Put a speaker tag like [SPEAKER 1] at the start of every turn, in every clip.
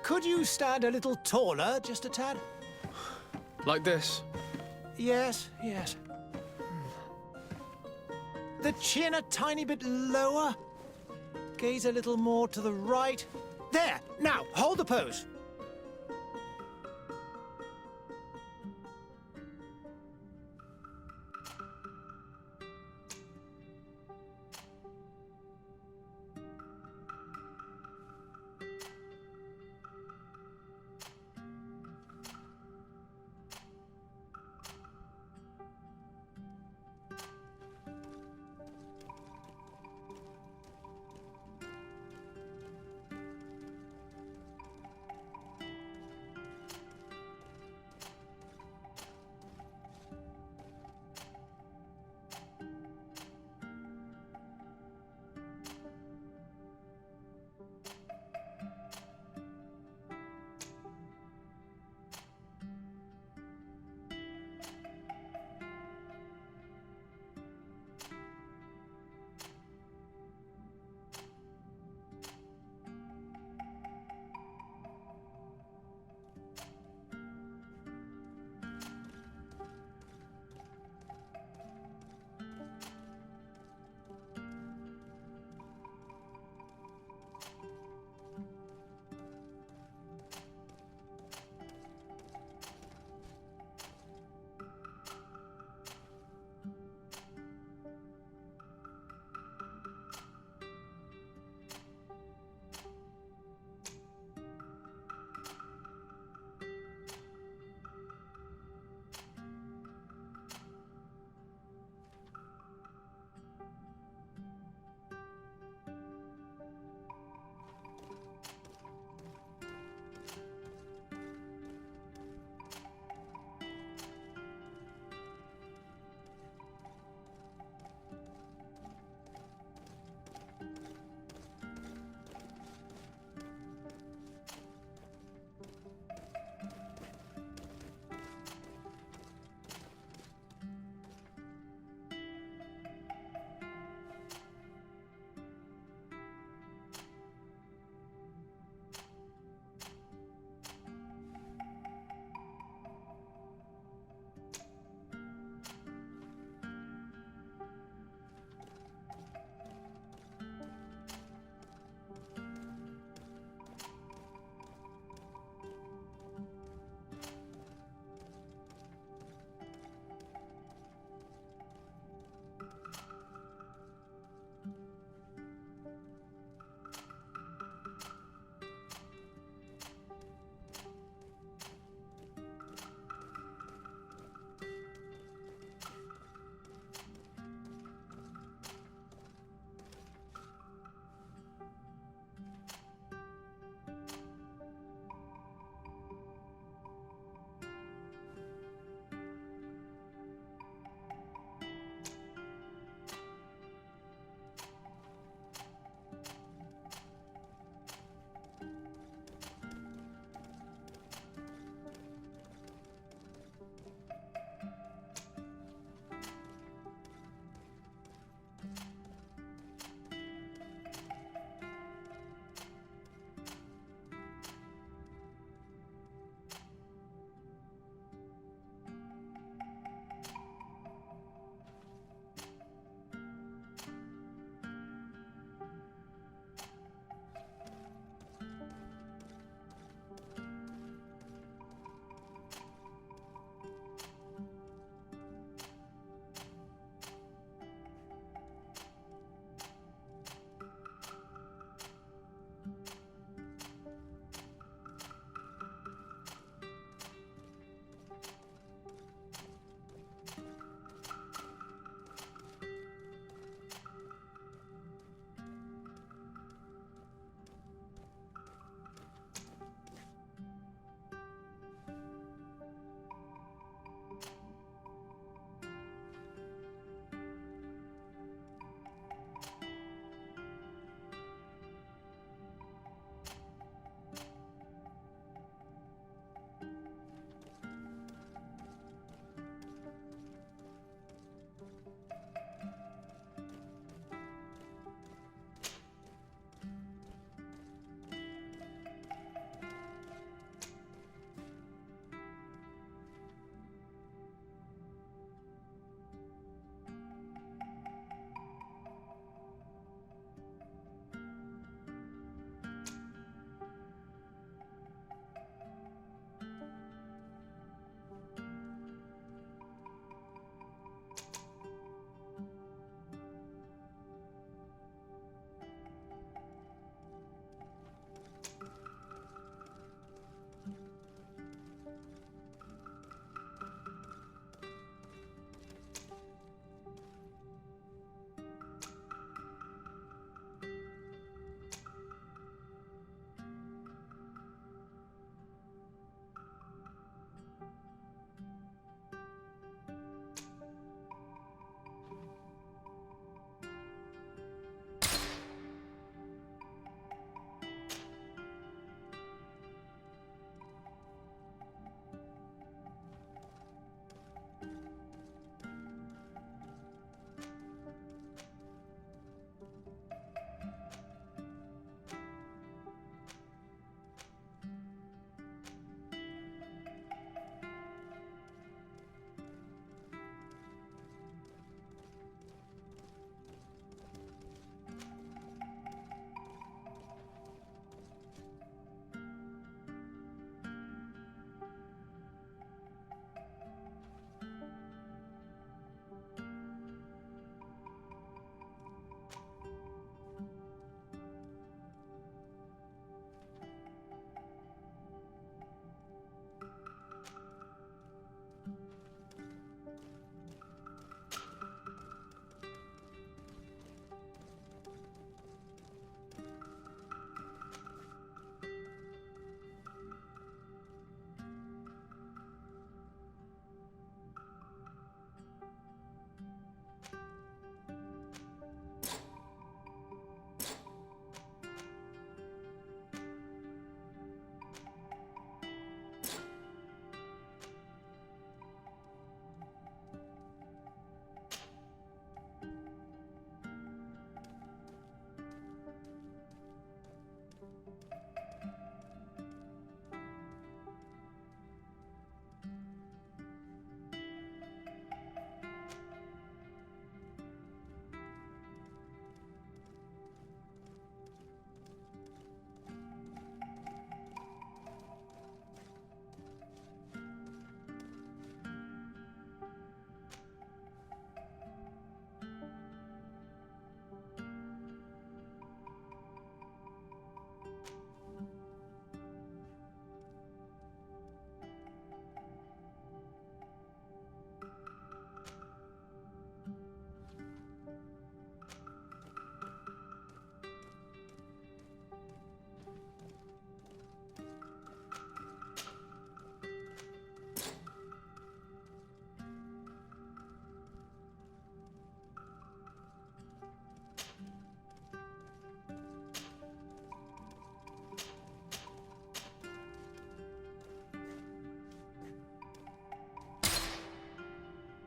[SPEAKER 1] Could you stand a little taller, just a tad?
[SPEAKER 2] Like this?
[SPEAKER 1] Yes, yes. The chin a tiny bit lower. Gaze a little more to the right. There! Now, hold the pose.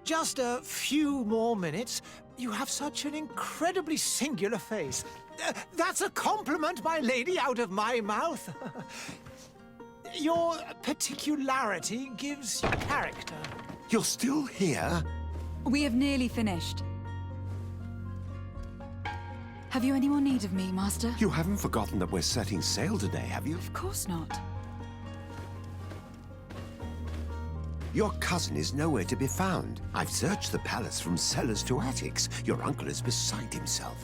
[SPEAKER 1] Just a few more minutes. You have such an incredibly singular face. That's a compliment, my lady, out of my mouth. Your particularity gives you character.
[SPEAKER 3] You're still here?
[SPEAKER 4] We have nearly finished. Have you any more need of me, Master?
[SPEAKER 3] You haven't forgotten that we're setting sail today, have you?
[SPEAKER 4] Of course not.
[SPEAKER 3] Your cousin is nowhere to be found. I've searched the palace from cellars to attics. Your uncle is beside himself.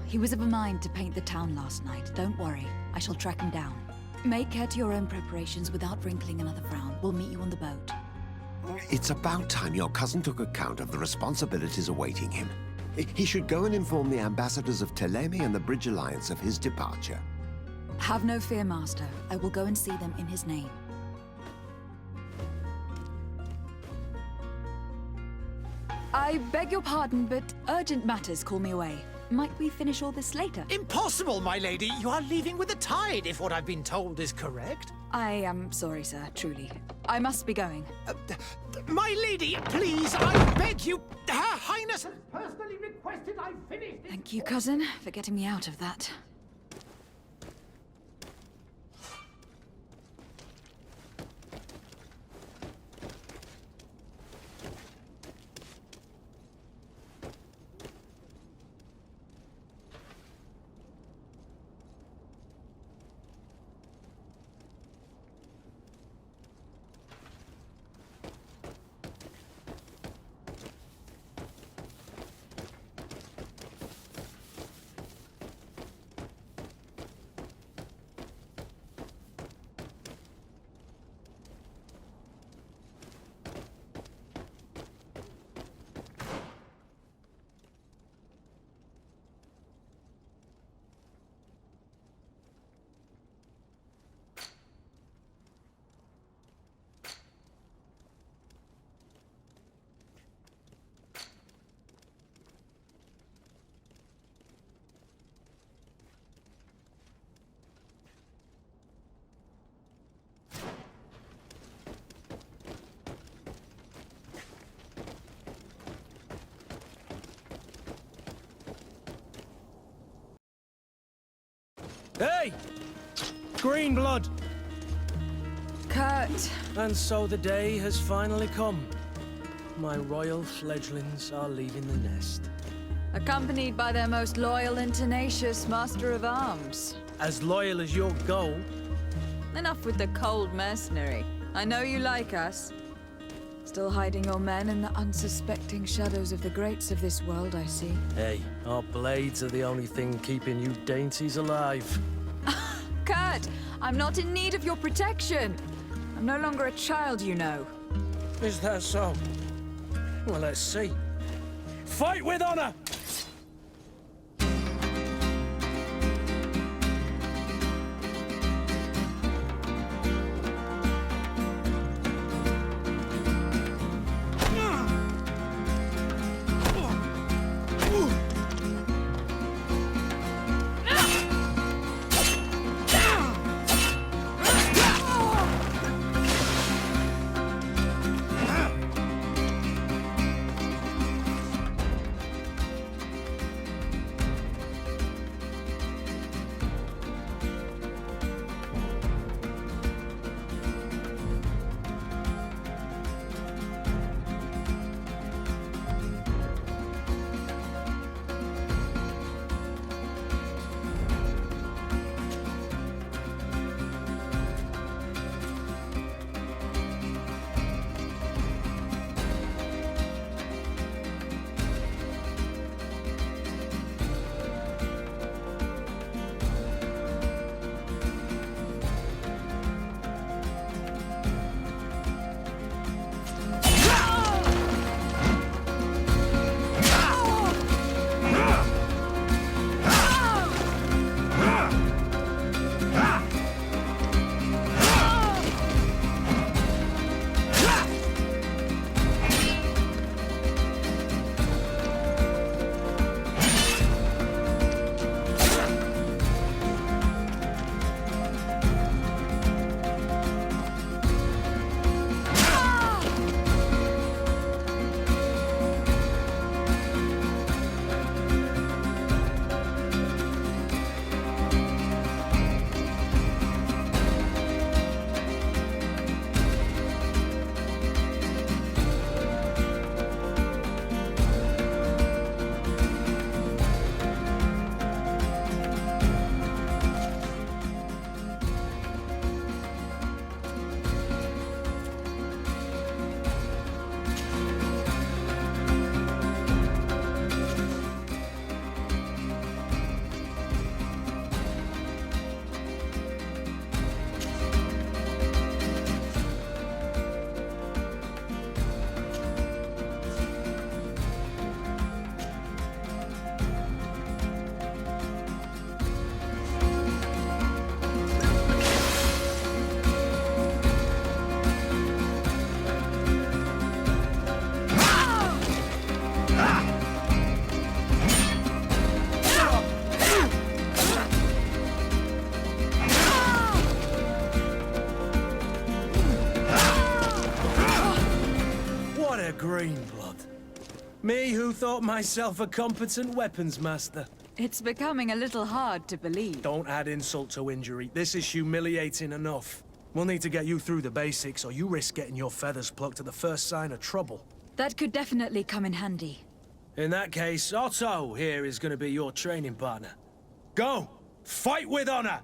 [SPEAKER 4] He was of a mind to paint the town last night. Don't worry. I shall track him down. Make care to your own preparations without wrinkling another frown. We'll meet you on the boat.
[SPEAKER 3] It's about time your cousin took account of the responsibilities awaiting him. He should go and inform the ambassadors of Telemi and the Bridge Alliance of his departure.
[SPEAKER 4] Have no fear, Master. I will go and see them in his name. I beg your pardon, but urgent matters call me away. Might we finish all this later?
[SPEAKER 1] Impossible, my lady. You are leaving with the tide, if what I've been told is correct.
[SPEAKER 4] I am sorry, sir, truly. I must be going.
[SPEAKER 1] My lady, please, I beg you. Her Highness has personally requested I finish this.
[SPEAKER 4] Thank you, cousin, for getting me out of that.
[SPEAKER 5] Hey! Green blood!
[SPEAKER 4] Kurt!
[SPEAKER 5] And so the day has finally come. My royal fledglings are leaving the nest.
[SPEAKER 4] Accompanied by their most loyal and tenacious Master of Arms.
[SPEAKER 5] As loyal as your gold.
[SPEAKER 4] Enough with the cold mercenary. I know you like us. Still hiding your men in the unsuspecting shadows of the greats of this world, I see.
[SPEAKER 5] Hey, our blades are the only thing keeping you dainties alive.
[SPEAKER 4] Kurt! I'm not in need of your protection! I'm no longer a child, you know.
[SPEAKER 5] Is that so? Well, let's see. Fight with honor! rare green blood. Me who thought myself a competent weapons master.
[SPEAKER 4] It's becoming a little hard to believe.
[SPEAKER 5] Don't add insult to injury. This is humiliating enough. We'll need to get you through the basics, or you risk getting your feathers plucked at the first sign of trouble.
[SPEAKER 4] That could definitely come in handy.
[SPEAKER 5] In that case, Otto here is going to be your training partner. Go! Fight with honor!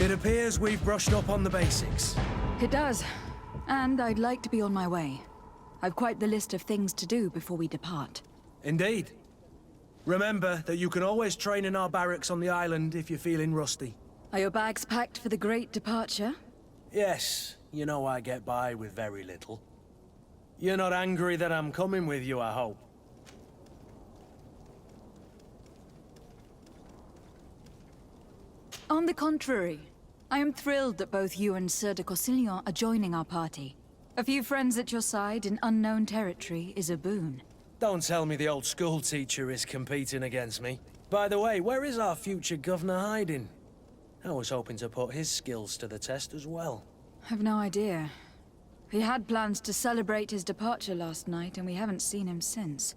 [SPEAKER 5] It appears we've brushed up on the basics.
[SPEAKER 4] It does. And I'd like to be on my way. I've quite the list of things to do before we depart.
[SPEAKER 5] Indeed. Remember that you can always train in our barracks on the island if you're feeling rusty.
[SPEAKER 4] Are your bags packed for the great departure?
[SPEAKER 5] Yes, you know I get by with very little. You're not angry that I'm coming with you, I hope.
[SPEAKER 4] On the contrary, I am thrilled that both you and Sieur de Cossillon are joining our party. A few friends at your side in unknown territory is a boon.
[SPEAKER 5] Don't tell me the old school teacher is competing against me. By the way, where is our future governor hiding? I was hoping to put his skills to the test as well.
[SPEAKER 4] I've no idea. He had plans to celebrate his departure last night, and we haven't seen him since.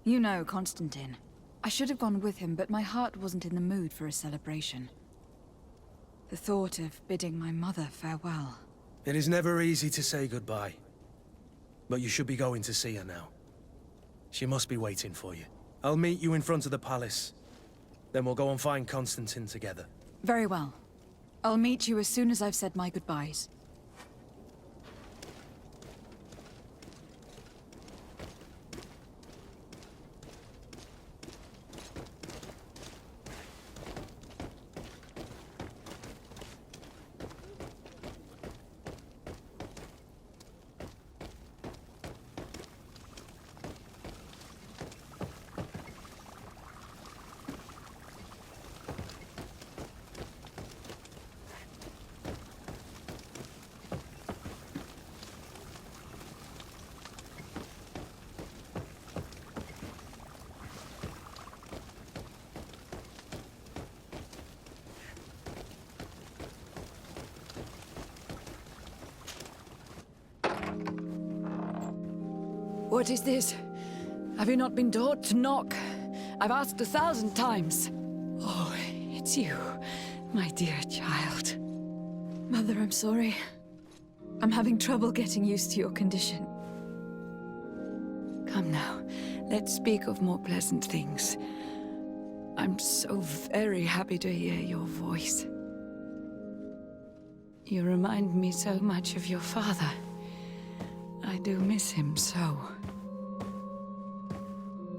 [SPEAKER 4] You know Constantine. I should have gone with him, but my heart wasn't in the mood for a celebration. The thought of bidding my mother farewell.
[SPEAKER 5] It is never easy to say goodbye. But you should be going to see her now. She must be waiting for you. I'll meet you in front of the palace. Then we'll go and find Constantine together.
[SPEAKER 4] Very well. I'll meet you as soon as I've said my goodbyes.
[SPEAKER 6] What is this? Have you not been taught to knock? I've asked 1,000 times. Oh, it's you, my dear child.
[SPEAKER 4] Mother, I'm sorry. I'm having trouble getting used to your condition.
[SPEAKER 6] Come now, let's speak of more pleasant things. I'm so very happy to hear your voice. You remind me so much of your father. I do miss him so.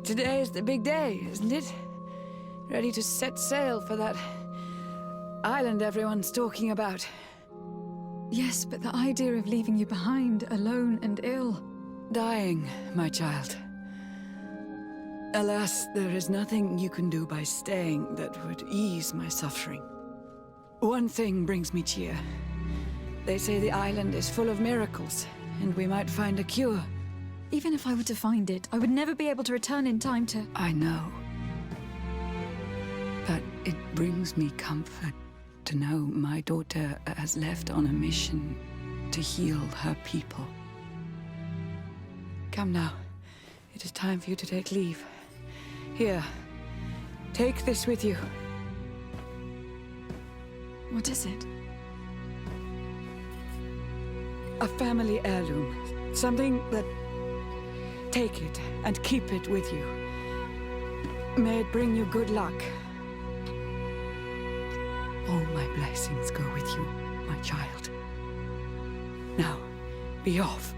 [SPEAKER 6] Today is the big day, isn't it? Ready to set sail for that island everyone's talking about.
[SPEAKER 4] Yes, but the idea of leaving you behind, alone and ill.
[SPEAKER 6] Dying, my child. Alas, there is nothing you can do by staying that would ease my suffering. One thing brings me cheer. They say the island is full of miracles, and we might find a cure.
[SPEAKER 4] Even if I were to find it, I would never be able to return in time to...
[SPEAKER 6] I know. But it brings me comfort to know my daughter has left on a mission to heal her people. Come now. It is time for you to take leave. Here, take this with you.
[SPEAKER 4] What is it?
[SPEAKER 6] A family heirloom. Something that... Take it and keep it with you. May it bring you good luck. All my blessings go with you, my child. Now, be off.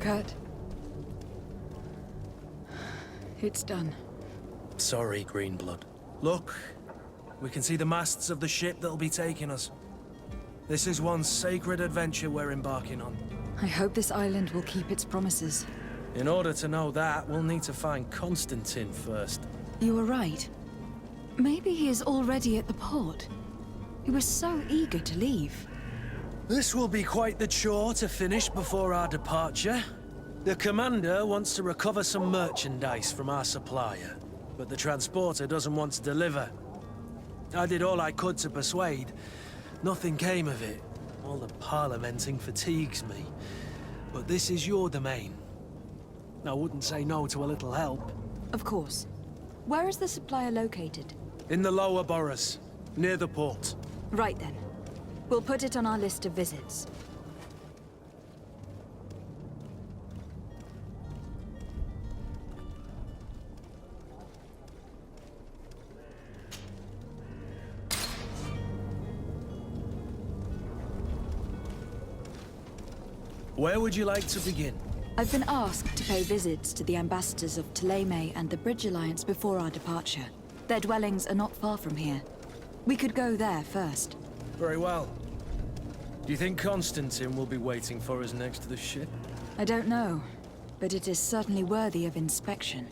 [SPEAKER 4] Kurt. It's done.
[SPEAKER 5] Sorry, Greenblood. Look, we can see the masts of the ship that'll be taking us. This is one sacred adventure we're embarking on.
[SPEAKER 4] I hope this island will keep its promises.
[SPEAKER 5] In order to know that, we'll need to find Constantine first.
[SPEAKER 4] You were right. Maybe he is already at the port. He was so eager to leave.
[SPEAKER 5] This will be quite the chore to finish before our departure. The commander wants to recover some merchandise from our supplier, but the transporter doesn't want to deliver. I did all I could to persuade. Nothing came of it. All the parliamenting fatigues me. But this is your domain. I wouldn't say no to a little help.
[SPEAKER 4] Of course. Where is the supplier located?
[SPEAKER 5] In the lower boroughs, near the port.
[SPEAKER 4] Right then. We'll put it on our list of visits.
[SPEAKER 5] Where would you like to begin?
[SPEAKER 4] I've been asked to pay visits to the ambassadors of Ptolemy and the Bridge Alliance before our departure. Their dwellings are not far from here. We could go there first.
[SPEAKER 5] Very well. Do you think Constantine will be waiting for us next to the ship?
[SPEAKER 4] I don't know, but it is certainly worthy of inspection.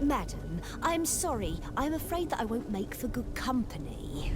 [SPEAKER 7] Madam, I'm sorry. I'm afraid that I won't make for good company.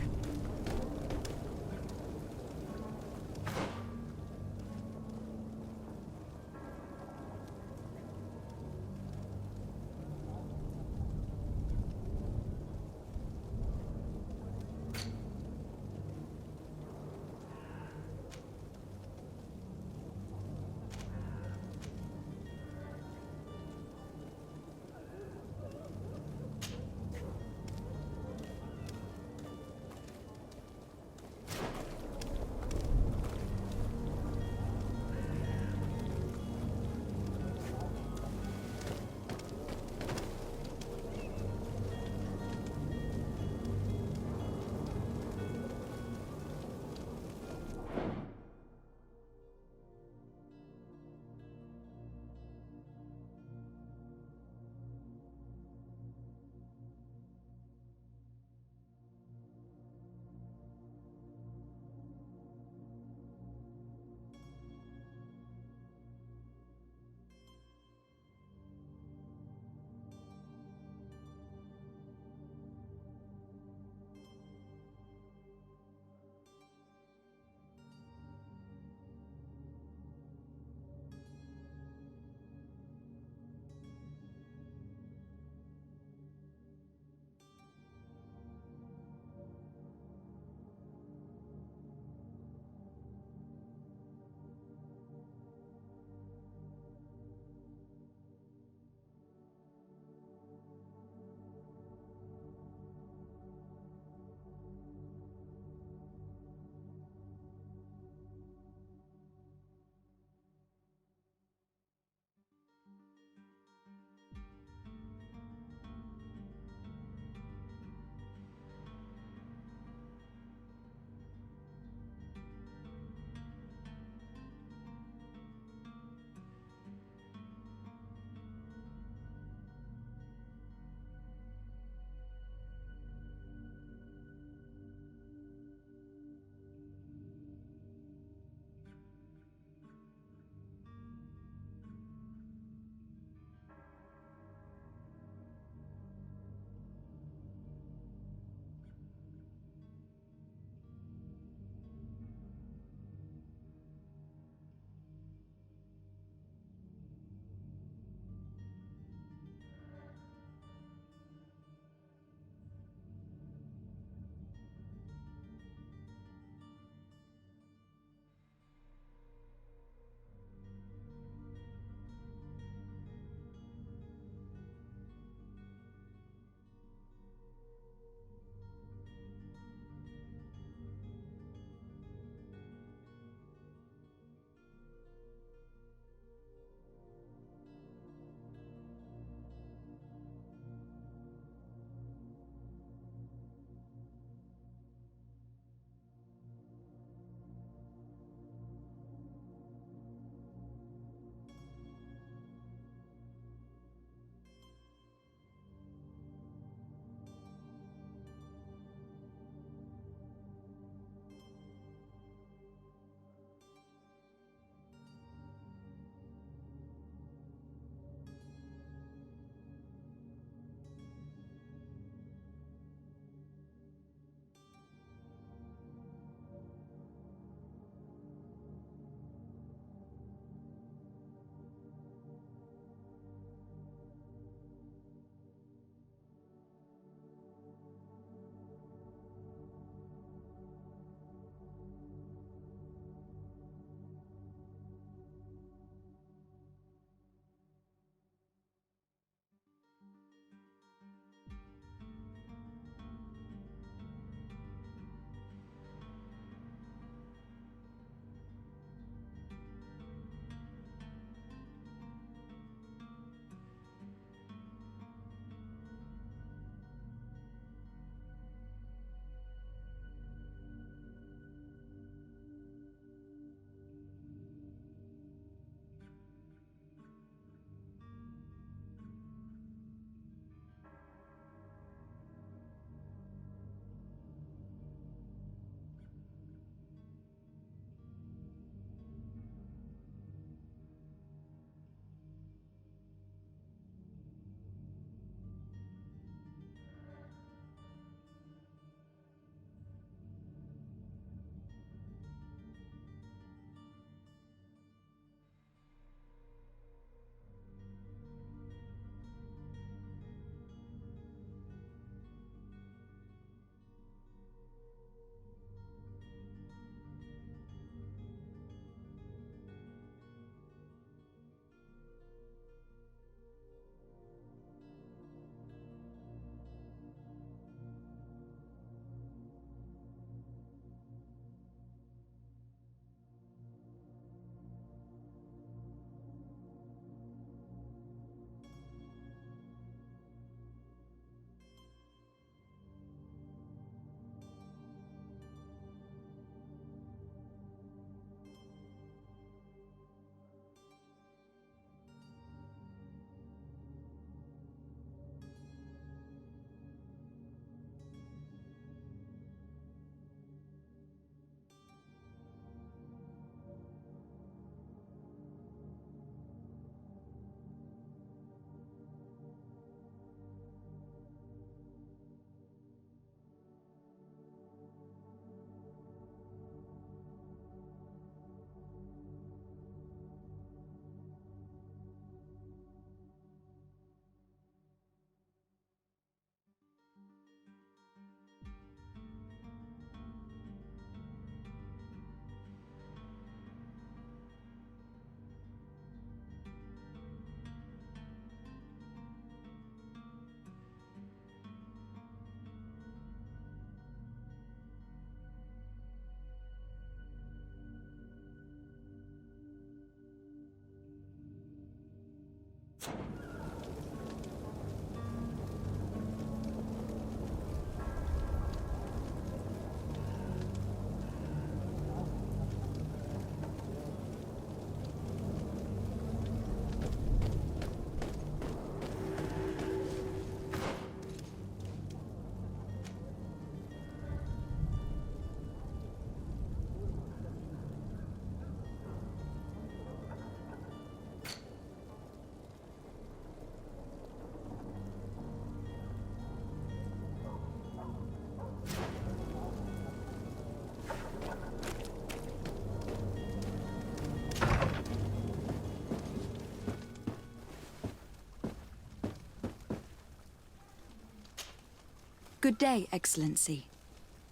[SPEAKER 4] Good day, Excellency.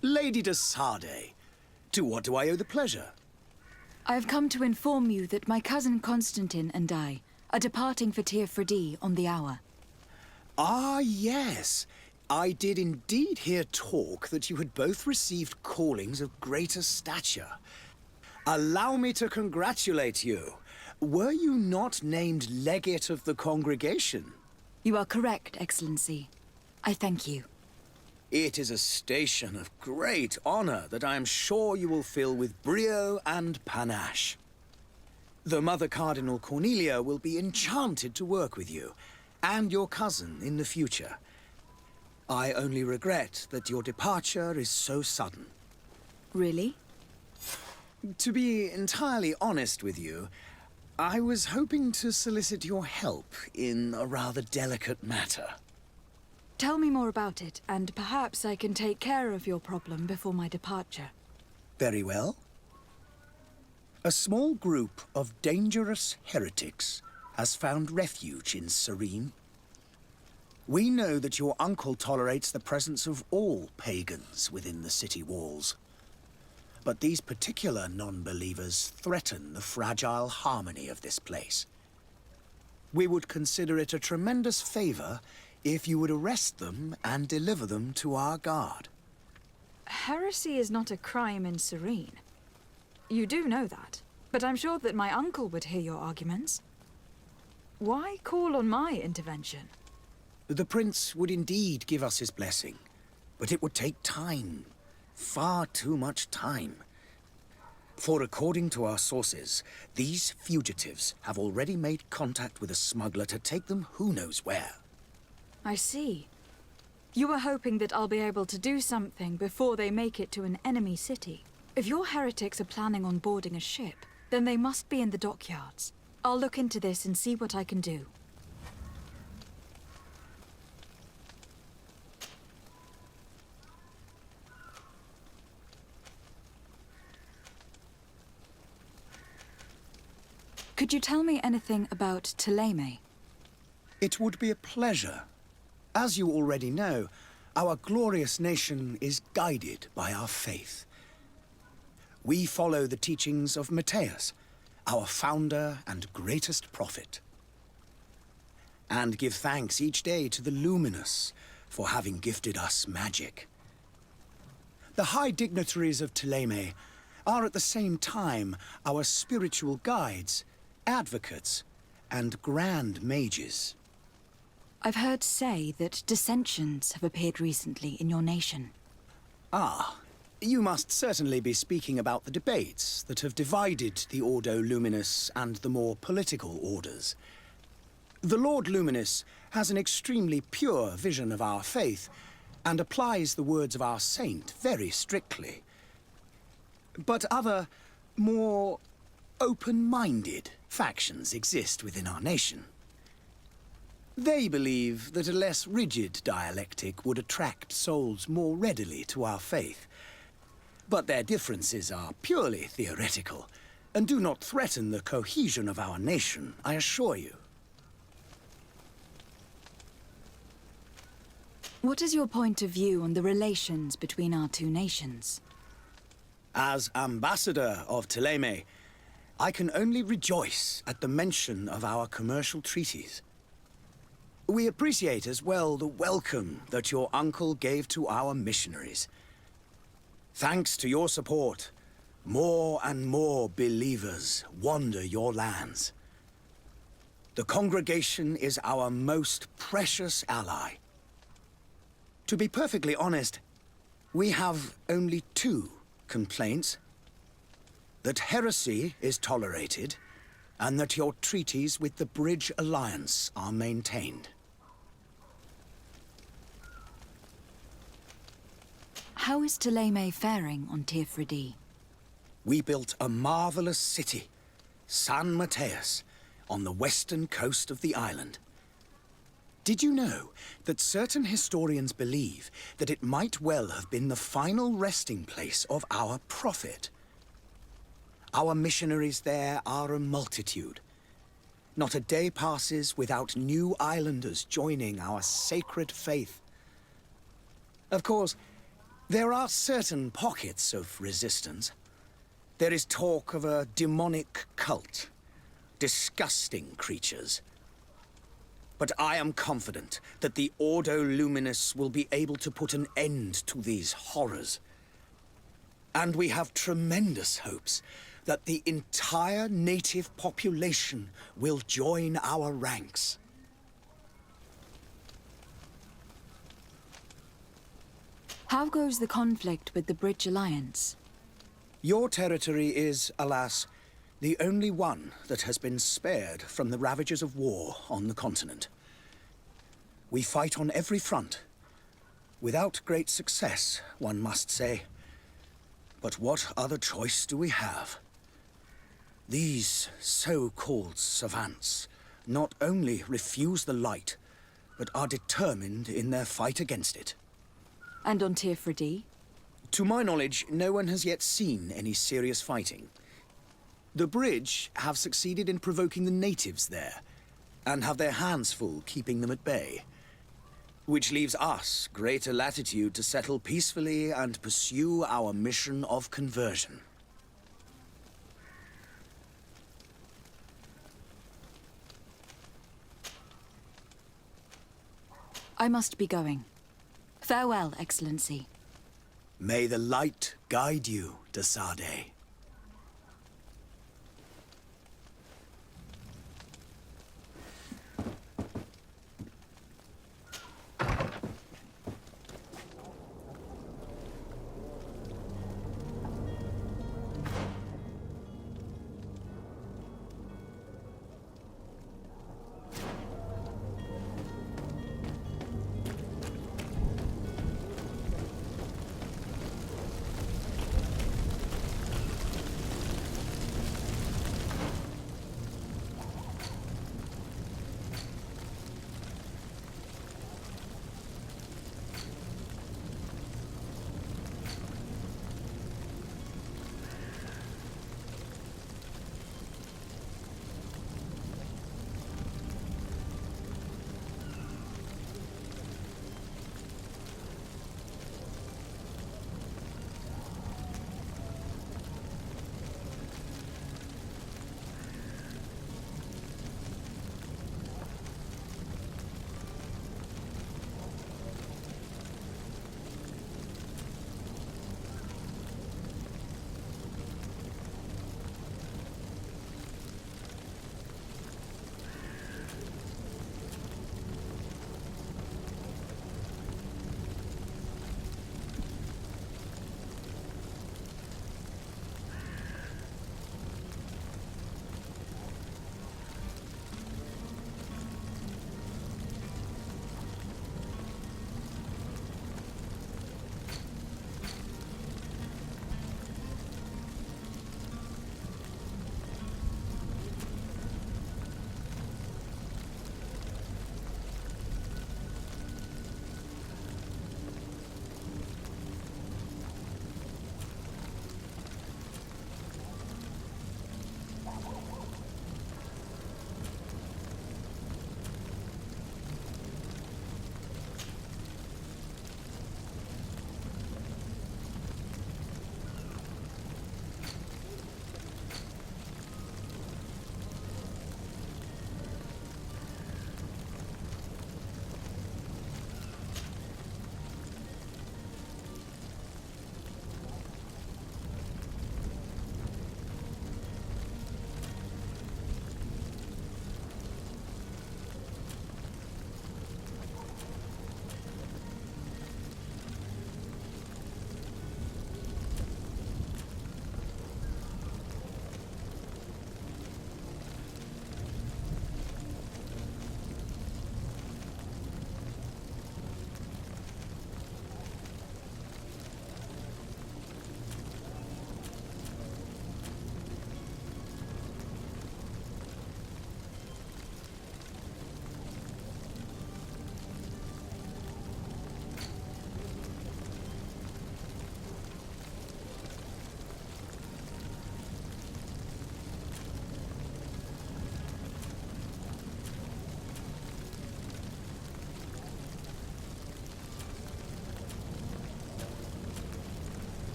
[SPEAKER 8] Lady de Sardet, to what do I owe the pleasure?
[SPEAKER 4] I have come to inform you that my cousin Constantine and I are departing for Tir Freddy on the hour.
[SPEAKER 8] Ah, yes. I did indeed hear talk that you had both received callings of greater stature. Allow me to congratulate you. Were you not named legate of the congregation?
[SPEAKER 4] You are correct, Excellency. I thank you.
[SPEAKER 8] It is a station of great honor that I am sure you will fill with brio and panache. The Mother Cardinal Cornelia will be enchanted to work with you, and your cousin in the future. I only regret that your departure is so sudden.
[SPEAKER 4] Really?
[SPEAKER 8] To be entirely honest with you, I was hoping to solicit your help in a rather delicate matter.
[SPEAKER 4] Tell me more about it, and perhaps I can take care of your problem before my departure.
[SPEAKER 8] Very well. A small group of dangerous heretics has found refuge in Serene. We know that your uncle tolerates the presence of all pagans within the city walls. But these particular non-believers threaten the fragile harmony of this place. We would consider it a tremendous favor if you would arrest them and deliver them to our guard.
[SPEAKER 4] Heresy is not a crime in Serene. You do know that, but I'm sure that my uncle would hear your arguments. Why call on my intervention?
[SPEAKER 8] The prince would indeed give us his blessing, but it would take time. Far too much time. For according to our sources, these fugitives have already made contact with a smuggler to take them who knows where.
[SPEAKER 4] I see. You were hoping that I'll be able to do something before they make it to an enemy city. If your heretics are planning on boarding a ship, then they must be in the dockyards. I'll look into this and see what I can do. Could you tell me anything about Thélème?
[SPEAKER 8] It would be a pleasure. As you already know, our glorious nation is guided by our faith. We follow the teachings of Matthias, our founder and greatest prophet, and give thanks each day to the Luminous for having gifted us magic. The high dignitaries of Thélème are at the same time our spiritual guides, advocates, and grand mages.
[SPEAKER 4] I've heard say that dissensions have appeared recently in your nation.
[SPEAKER 8] Ah, you must certainly be speaking about the debates that have divided the Ordo Luminis and the more political orders. The Lord Luminis has an extremely pure vision of our faith and applies the words of our saint very strictly. But other, more open-minded factions exist within our nation. They believe that a less rigid dialectic would attract souls more readily to our faith. But their differences are purely theoretical, and do not threaten the cohesion of our nation, I assure you.
[SPEAKER 4] What is your point of view on the relations between our two nations?
[SPEAKER 8] As ambassador of Thélème, I can only rejoice at the mention of our commercial treaties. We appreciate as well the welcome that your uncle gave to our missionaries. Thanks to your support, more and more believers wander your lands. The congregation is our most precious ally. To be perfectly honest, we have only two complaints: that heresy is tolerated, and that your treaties with the Bridge Alliance are maintained.
[SPEAKER 4] How is Thélème faring on Tir Freddy?
[SPEAKER 8] We built a marvelous city, San Matthias, on the western coast of the island. Did you know that certain historians believe that it might well have been the final resting place of our prophet? Our missionaries there are a multitude. Not a day passes without new islanders joining our sacred faith. Of course, there are certain pockets of resistance. There is talk of a demonic cult. Disgusting creatures. But I am confident that the Ordo Luminous will be able to put an end to these horrors. And we have tremendous hopes that the entire native population will join our ranks.
[SPEAKER 4] How goes the conflict with the Bridge Alliance?
[SPEAKER 8] Your territory is, alas, the only one that has been spared from the ravages of war on the continent. We fight on every front. Without great success, one must say. But what other choice do we have? These so-called savants not only refuse the light, but are determined in their fight against it.
[SPEAKER 4] And on Tirfredi?
[SPEAKER 8] To my knowledge, no one has yet seen any serious fighting. The Bridge have succeeded in provoking the natives there, and have their hands full keeping them at bay. Which leaves us greater latitude to settle peacefully and pursue our mission of conversion.
[SPEAKER 4] I must be going. Farewell, Excellency.
[SPEAKER 8] May the light guide you, de Sade.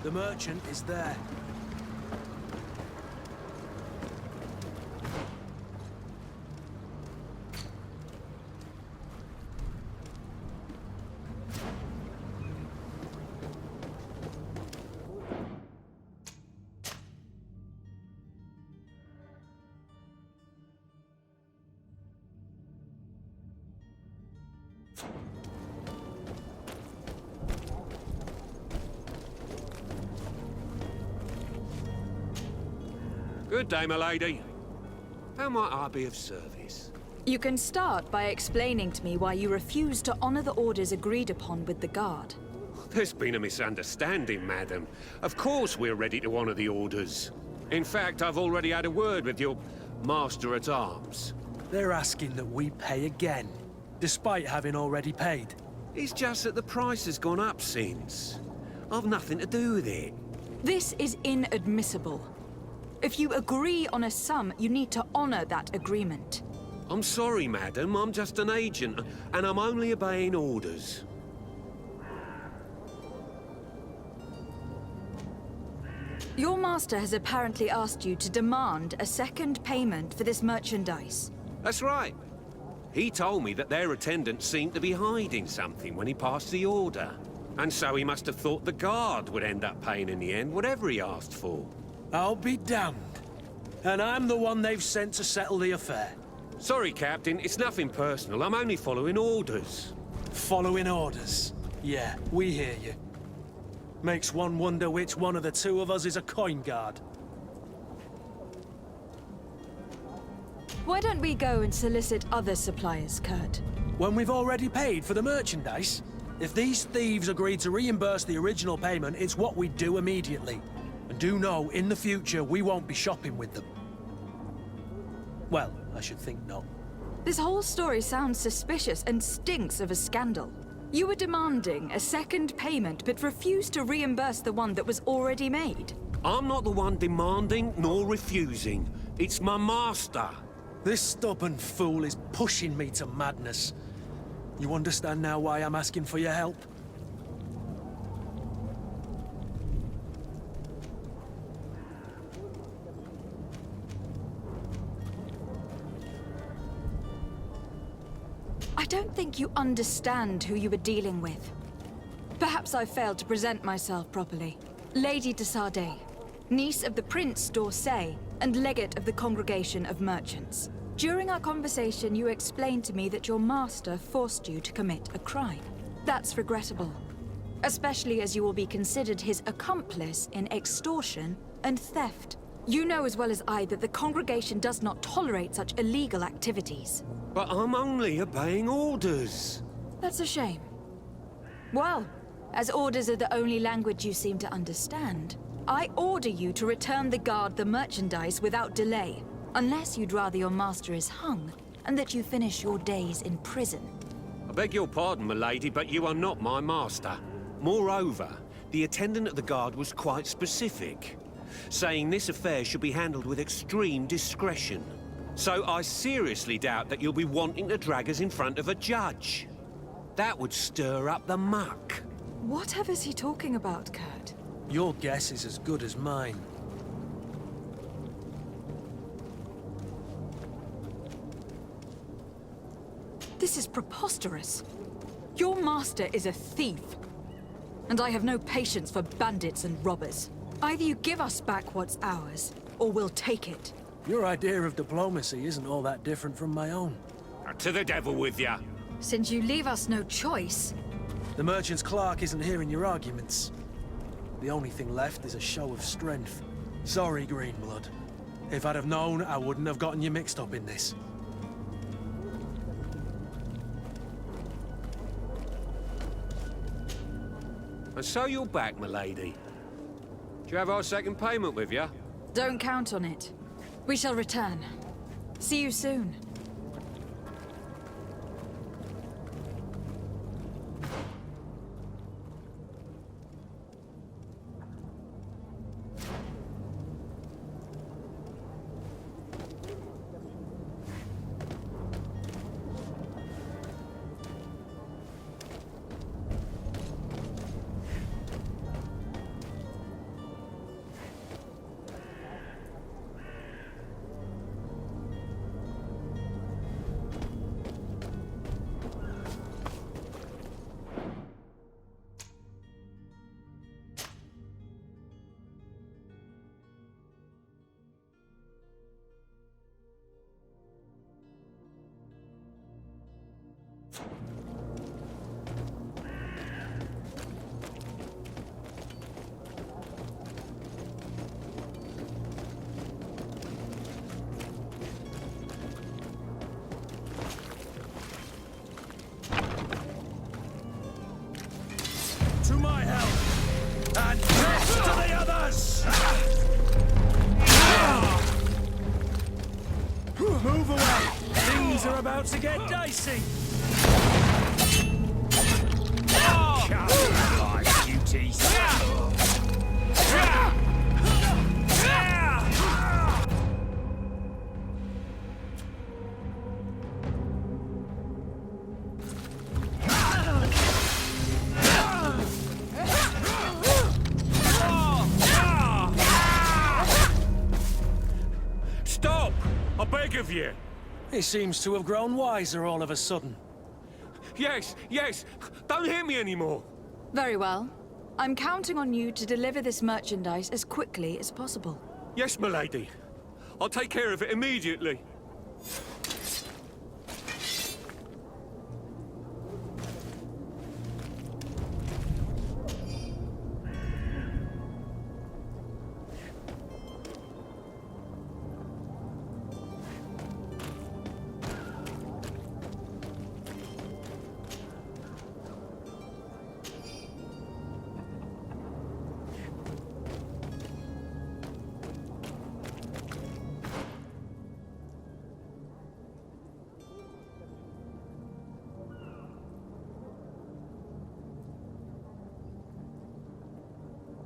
[SPEAKER 5] The merchant is there.
[SPEAKER 9] Good day, my lady. How might I be of service?
[SPEAKER 4] You can start by explaining to me why you refuse to honor the orders agreed upon with the guard.
[SPEAKER 9] There's been a misunderstanding, madam. Of course we're ready to honor the orders. In fact, I've already had a word with your master-at-arms.
[SPEAKER 5] They're asking that we pay again, despite having already paid.
[SPEAKER 9] It's just that the price has gone up since. I've nothing to do with it.
[SPEAKER 4] This is inadmissible. If you agree on a sum, you need to honor that agreement.
[SPEAKER 9] I'm sorry, madam. I'm just an agent, and I'm only obeying orders.
[SPEAKER 4] Your master has apparently asked you to demand a second payment for this merchandise.
[SPEAKER 9] That's right. He told me that their attendant seemed to be hiding something when he passed the order. And so he must have thought the guard would end up paying in the end, whatever he asked for.
[SPEAKER 5] I'll be damned. And I'm the one they've sent to settle the affair.
[SPEAKER 9] Sorry, Captain. It's nothing personal. I'm only following orders.
[SPEAKER 5] Following orders. Yeah, we hear you. Makes one wonder which one of the two of us is a coin guard.
[SPEAKER 4] Why don't we go and solicit other suppliers, Kurt?
[SPEAKER 5] When we've already paid for the merchandise? If these thieves agreed to reimburse the original payment, it's what we'd do immediately. And do know, in the future, we won't be shopping with them. Well, I should think not.
[SPEAKER 4] This whole story sounds suspicious and stinks of a scandal. You were demanding a second payment, but refused to reimburse the one that was already made.
[SPEAKER 9] I'm not the one demanding nor refusing. It's my master.
[SPEAKER 5] This stubborn fool is pushing me to madness. You understand now why I'm asking for your help?
[SPEAKER 4] I don't think you understand who you were dealing with. Perhaps I failed to present myself properly. Lady de Sardet, niece of the Prince d'Orsay and legate of the Congregation of Merchants. During our conversation, you explained to me that your master forced you to commit a crime. That's regrettable, especially as you will be considered his accomplice in extortion and theft. You know as well as I that the Congregation does not tolerate such illegal activities.
[SPEAKER 9] But I'm only obeying orders.
[SPEAKER 4] That's a shame. Well, as orders are the only language you seem to understand, I order you to return the guard the merchandise without delay, unless you'd rather your master is hung, and that you finish your days in prison.
[SPEAKER 9] I beg your pardon, milady, but you are not my master. Moreover, the attendant at the guard was quite specific, saying this affair should be handled with extreme discretion. So I seriously doubt that you'll be wanting to drag us in front of a judge. That would stir up the muck.
[SPEAKER 4] Whatever is he talking about, Kurt?
[SPEAKER 5] Your guess is as good as mine.
[SPEAKER 4] This is preposterous. Your master is a thief. And I have no patience for bandits and robbers. Either you give us back what's ours, or we'll take it.
[SPEAKER 5] Your idea of diplomacy isn't all that different from my own.
[SPEAKER 9] To the devil with ya.
[SPEAKER 4] Since you leave us no choice...
[SPEAKER 5] The merchant's clerk isn't hearing your arguments. The only thing left is a show of strength. Sorry, Greenblood. If I'd have known, I wouldn't have gotten you mixed up in this.
[SPEAKER 9] And so you're back, milady. Do you have our second payment with you?
[SPEAKER 4] Don't count on it. We shall return. See you soon.
[SPEAKER 9] us!
[SPEAKER 5] Move away! Things are about to get dicey!
[SPEAKER 9] My beauties! Stop! I beg of you!
[SPEAKER 5] He seems to have grown wiser all of a sudden.
[SPEAKER 9] Yes, yes! Don't hit me anymore!
[SPEAKER 4] Very well. I'm counting on you to deliver this merchandise as quickly as possible.
[SPEAKER 9] Yes, milady. I'll take care of it immediately.